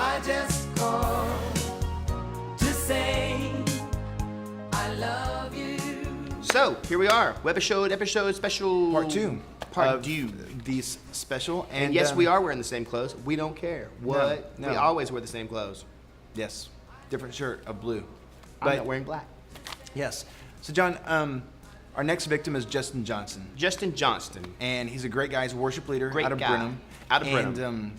I just called to say I love you. So, here we are. Webisode episode special. Part 2. Part 2. These special. And yes, we are wearing the same clothes. We don't care. What? No. We always wear the same clothes. Yes. Different shirt of blue. I'm not wearing black. Yes. So, John, our next victim is Justin Johnson. Justin Johnston. And he's a great guy. He's a worship leader Great out of guy. Brenham. Out of Brenham. And,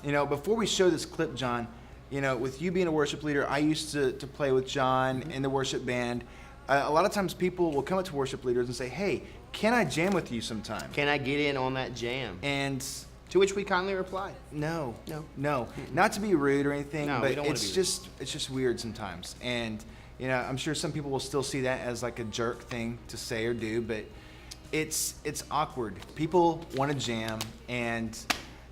you know, before we show this clip, John, you know, with you being a worship leader, I used to play with John in the worship band. A lot of times people will come up to worship leaders and say, hey, can I jam with you sometime? Can I get in on that jam? And to which we kindly reply, no. No. Not to be rude or anything, No, we but don't wanna it's be rude. just weird sometimes. And, you know, I'm sure some people will still see that as like a jerk thing to say or do, but it's awkward. People want to jam, and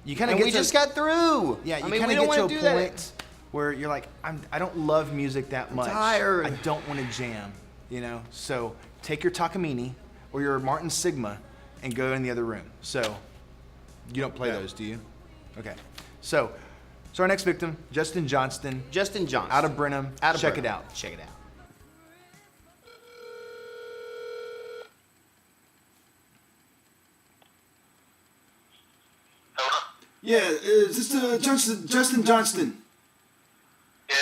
you kind of and get we to, just got through. yeah, you I mean, kind we of don't get want to to a do that. point where you're like, I don't love music that much. tired. I don't want to jam, you know. So take your Takamine or your Martin Sigma and go in the other room. So you don't play those, do you? Okay. So our next victim, Justin Johnston, Justin Johnston. out of Brenham. Check it out. Check it out. Hello? Yeah, is this Justin Johnston? Yeah,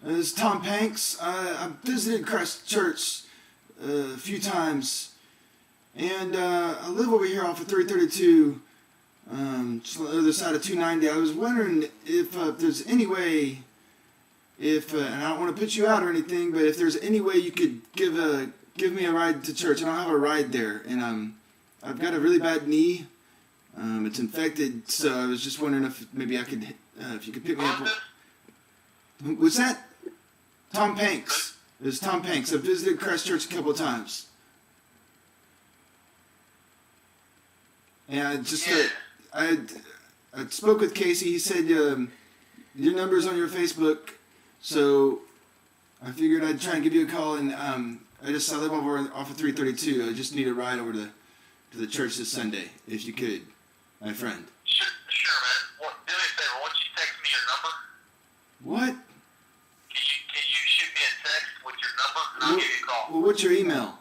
This is Tom Hanks. I visited Christ Church a few times, and I live over here off of 332, just on the other side of 290. I was wondering if there's any way, and I don't want to put you out or anything, but if there's any way you could give me a ride to church. I don't have a ride there, and I've got a really bad knee. It's infected, so I was just wondering if maybe I could, if you could pick me up. Was that Tom Hanks? It was Tom Hanks. I've visited Christ Church a couple of times. And I just, I spoke with Casey. He said your number's on your Facebook, so I figured I'd try and give you a call. And I live over off of 332. I just need a ride over to the church this Sunday, if you could, my friend. Sure, man. Do me a favor. Why don't you text me your number? What? Can you shoot me a text with your number, and I'll give you a call. Well, what's your email?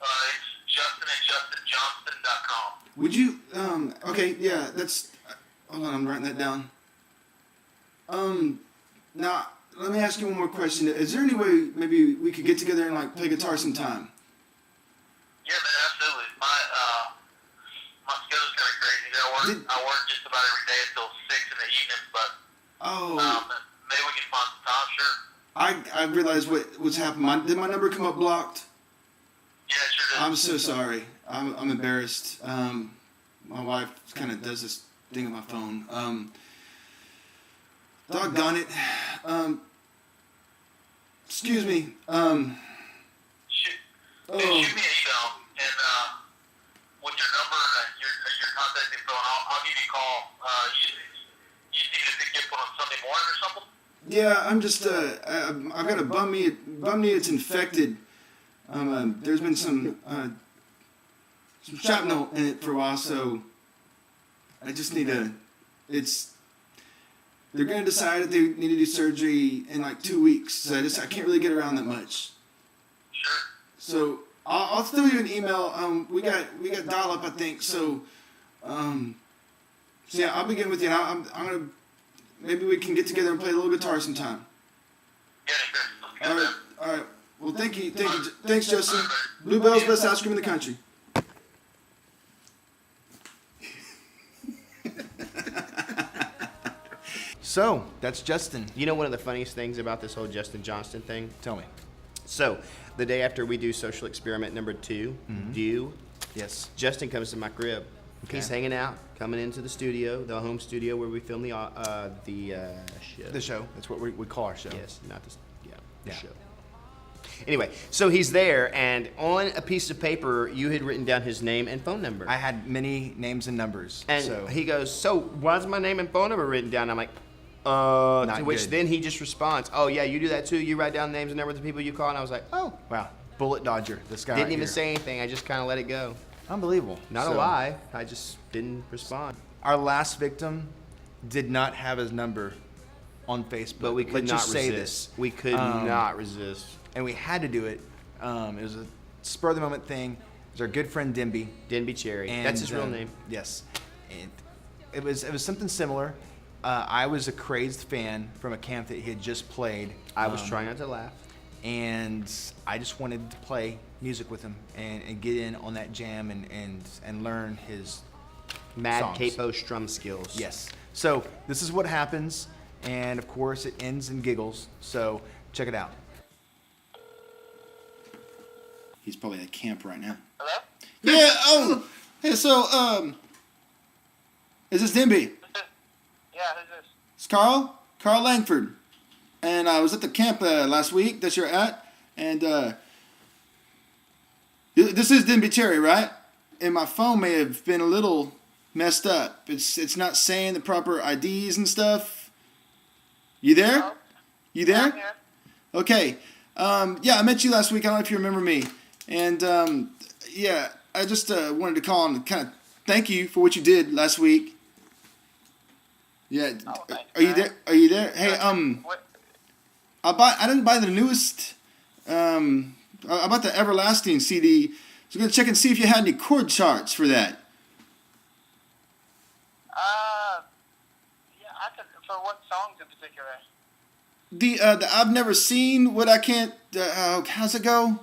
It's justin@justinjohnston.com. Would you, okay, yeah, that's, hold on, I'm writing that down. Now, let me ask you one more question. Is there any way maybe we could get together and, like, play guitar sometime? Yeah, man, absolutely. My schedule's kind of crazy. I work just about every day until 6 in the evenings, but maybe we can find some time, sure. I realized what's happened. Did my number come up blocked? Yeah, it sure does. I'm so sorry. I'm embarrassed. My wife kind of does this thing on my phone. Doggone it. Excuse me. Shoot me an email and with your number and your contact info, and I'll give you a call. You need to pick you up on Sunday morning or something? Yeah, I'm just I've got a bum knee. It's infected. There's been some shrapnel in it for a while, so I just need they're gonna decide if they need to do surgery in like 2 weeks. So I can't really get around that much. Sure. So I'll throw you an email. We got dial up, I think. So yeah, I'll begin with you. I'm gonna maybe we can get together and play a little guitar sometime. Yeah, sure. All right. Well, thank you. Thanks, Justin. Bluebell's best ice cream in the country. So that's Justin. You know one of the funniest things about this whole Justin Johnston thing? Tell me. So, the day after we do social experiment number 2, Yes. Justin comes to my crib. Okay. He's hanging out, coming into the studio, the home studio where we film the show. The show. That's what we call our show. Yes, not the Yeah. show. Anyway, so he's there, and on a piece of paper, you had written down his name and phone number. I had many names and numbers. And so he goes, so why's my name and phone number written down? I'm like, to which good. then he just responds, oh yeah, you do that too? You write down names and numbers of the people you call? And I was like, oh. wow, bullet dodger. This guy. Didn't right even here. say anything. I just kind of let it go. Unbelievable. Not a So, lie. I just didn't respond. Our last victim did not have his number on Facebook. But we could Let's not just say resist. this. We could not resist. And we had to do it. It was a spur of the moment thing. It was our good friend Denby. Denby Cherry. And, That's his real name. Yes. And it was something similar. I was a crazed fan from a camp that he had just played. I was trying not to laugh. And I just wanted to play music with him and get in on that jam and learn his Mad songs. capo strum skills. Yes. So this is what happens, and of course it ends in giggles. So check it out. He's probably at camp right now. Hello? Yeah. Oh. Hey. So is this Denby? Yeah, who's this? It's Carl. Carl Langford. And I was at the camp last week that you're at, and this is Denby Cherry, right? And my phone may have been a little messed up. It's not saying the proper IDs and stuff. You there? Hello? You there? I'm here. Okay. Yeah, I met you last week. I don't know if you remember me. And yeah, I just wanted to call and kind of thank you for what you did last week. Yeah. Oh, thanks, Are you man. there? Are you there? Hey, What? I didn't buy the newest. I bought the Everlasting CD. So I'm gonna check and see if you had any chord charts for that. Yeah, I could. For what songs in particular? The I've never seen what I can't. How's it go?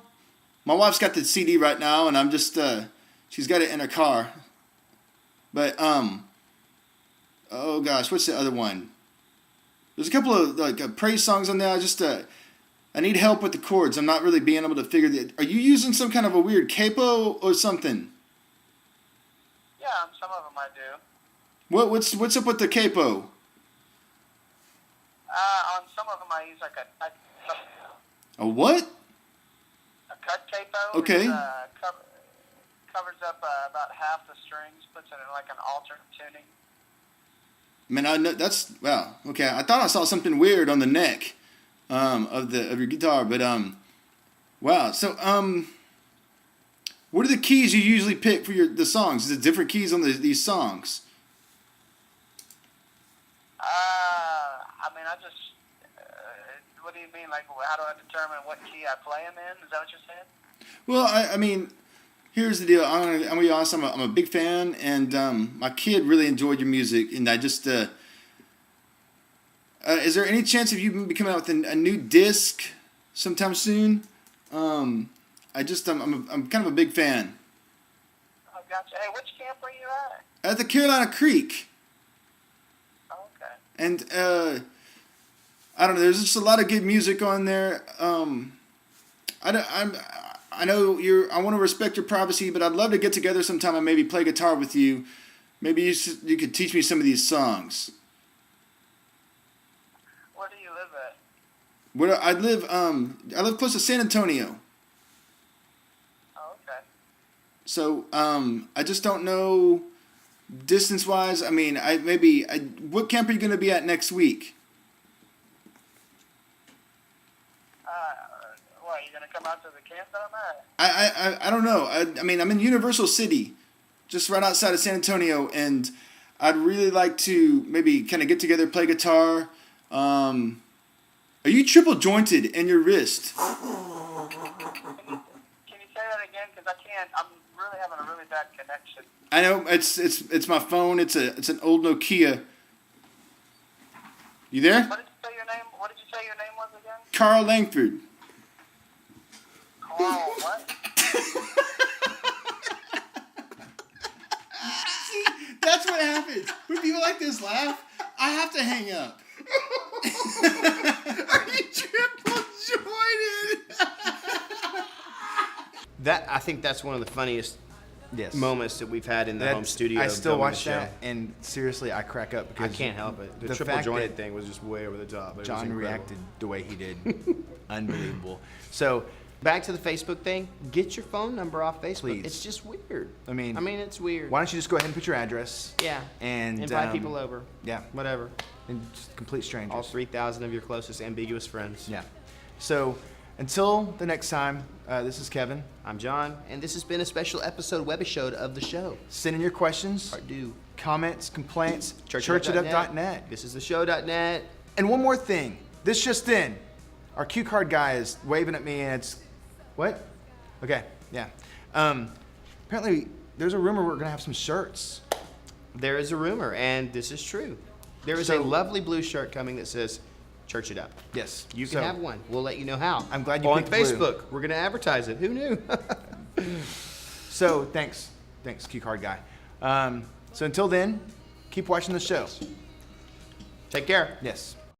My wife's got the CD right now, and I'm just she's got it in her car. But oh gosh, what's the other one? There's a couple of like praise songs on there. I just I need help with the chords. I'm not really being able to figure the. Are you using some kind of a weird capo or something? Yeah, some of them I do. What's up with the capo? On some of them I use like A what? a cut capo. Okay. Which, covers up about half the strings, puts it in like an alternate tuning. Man, I know that's wow. Okay, I thought I saw something weird on the neck of your guitar, but wow. So what are the keys you usually pick for the songs? Is it different keys on these songs? I mean, I just. What do you mean? Like, how do I determine what key I play them in? Is that what you're saying? Well, I mean, here's the deal. I'm gonna be honest. I'm a big fan, and my kid really enjoyed your music, and I just. Is there any chance of you be coming out with a new disc sometime soon? I'm kind of a big fan. Oh, gotcha. Hey, which camp were you at? At the Carolina Creek, Oh, okay. and I don't know. There's just a lot of good music on there. I know I want to respect your privacy, but I'd love to get together sometime and maybe play guitar with you. Maybe you could teach me some of these songs. Where do you live at? Where I live close to San Antonio. Oh, okay. So I just don't know distance wise. I mean, what camp are you going to be at next week? What, you gonna come out to the camp that I'm at? I don't know. I mean, I'm in Universal City, just right outside of San Antonio, and I'd really like to maybe kind of get together, play guitar. Are you triple jointed in your wrist? Can you say that again? Because I can't. I'm really having a really bad connection. I know it's my phone. It's an old Nokia. You there? What did you say your name? What did you say your name was again? Carl Langford. Carl, what? See, that's what happens when people like this laugh. I have to hang up. Are you triple jointed? I think that's one of the funniest Yes. moments that we've had in the home studio. I still filming watch the show. that, and seriously, I crack up I because can't help it. The the triple fact jointed that thing was just way over the top. It was John incredible. reacted the way he did. Unbelievable. So, Back to the Facebook thing. Get your phone number off Facebook. Please. It's just weird. I mean, it's weird. why don't you just go ahead and put your address? Yeah. And invite people over. Yeah. Whatever. And just complete strangers. All 3,000 of your closest ambiguous friends. Yeah. So, until the next time, this is Kevin. I'm John, and this has been a special episode webisode of the show. Send in your questions. Part 2. comments, complaints, Churchitup.net. churchitup.net. This is the show.net. And one more thing. This just in. Our cue card guy is waving at me and it's, what? Okay, yeah. Apparently, there's a rumor we're going to have some shirts. There is a rumor, and this is true. There is a So- lovely blue shirt coming that says Church It Up. Yes. You can So, have one. We'll let you know how. I'm glad you on picked blue. Facebook. We're going to advertise it. Who knew? So, thanks. Thanks, cue card guy. So, until then, keep watching the show. Take care. Yes.